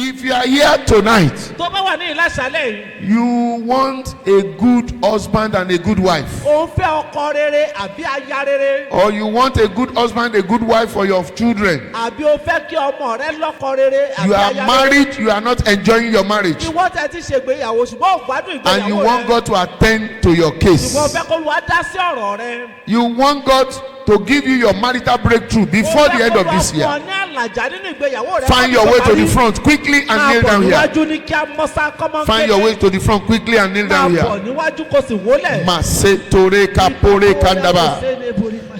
If you are here tonight, tó bá wà ní ìlàṣàlẹ̀ yìí. you want a good husband and a good wife, ó ń fẹ́ ọkọ rere àbí aya rere. or you want a good husband, a good wife for your children. àbí ó fẹ́ kí ọmọ rẹ lọ́kọ rere àbí You are aya rere. married, you are not enjoying your marriage, ìwọ tẹ ti ṣègbéyàwó ṣùgbọ́n ò gbádùn ìgbéyàwó rẹ. and you want God to attend to your case. ìwọ fẹ́ kó lu adá sí ọ̀rọ̀ rẹ. You want God to give you your marital breakthrough before the end of this year. Find your way to the front quickly and kneel down here. Find your way to the front quickly and kneel down here. Masetore kapore kandaba.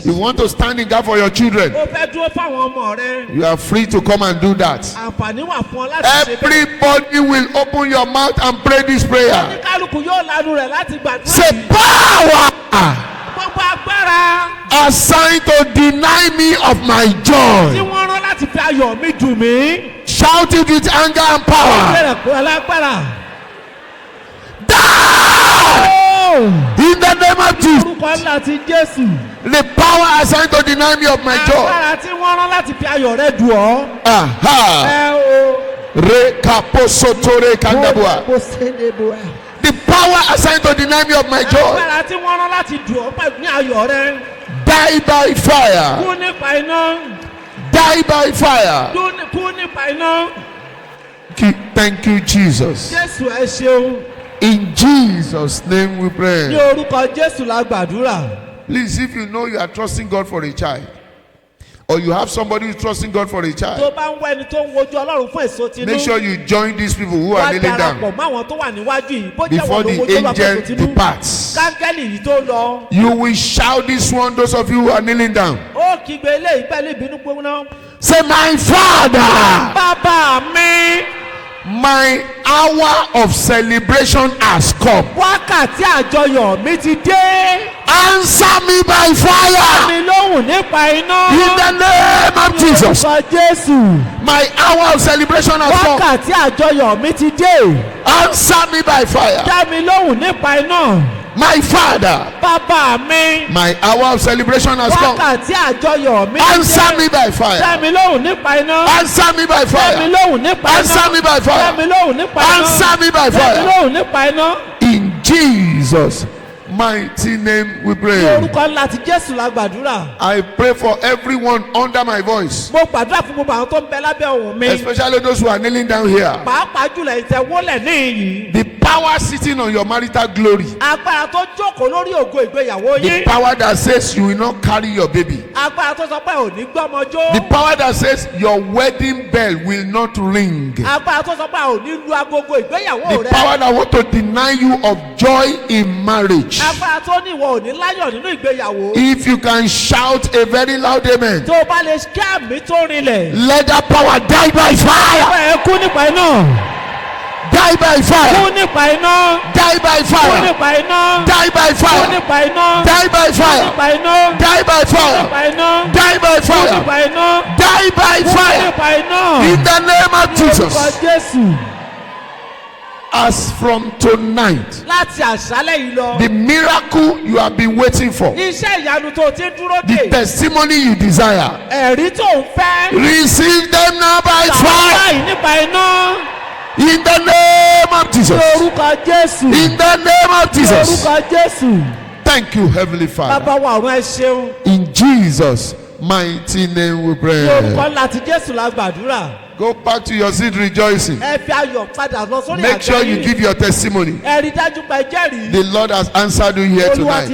You want to stand in gap for your children? You are free to come and do that. Everybody will open your mouth and pray this prayer. Say power assigned to deny me of my joy. Shout it with anger and power. Die! In the name of Jesus. The power assigned to deny me of my joy. Rekaposotore kandabua. The power assigned to deny me of my joy. Die by fire. Die by fire. Thank you, Jesus. In Jesus' name we pray. Please, if you know you are trusting God for a child, or you have somebody who is trusting God for a child, make sure you join these people who are kneeling down before the angel departs. You will shout this one, those of you who are kneeling down. Say, my Father, my hour of celebration has come. Answer me by fire. In the name of Jesus. My hour of celebration has come. Answer me by fire. My Father, my hour of celebration has come. Answer me by fire. Answer me by fire. Answer me by fire. Answer me by fire. In Jesus' mighty name we pray. I pray for everyone under my voice, especially those who are kneeling down here. The power sitting on your marital glory, the power that says you will not carry your baby, the power that says your wedding bell will not ring, the power that wants to deny you of joy in marriage. If you can shout a very loud amen, let that power die by fire. Die by fire. Die by fire. Die by fire. Die by fire. Die by fire. Die by fire. Die by fire. In the name of Jesus. As from tonight, the miracle you have been waiting for, the testimony you desire, receive them now by fire. In the name of Jesus. In the name of Jesus. Thank you, Heavenly Father. In Jesus' mighty name we pray. Go back to your seat rejoicing. Make sure you give your testimony. The Lord has answered you here tonight.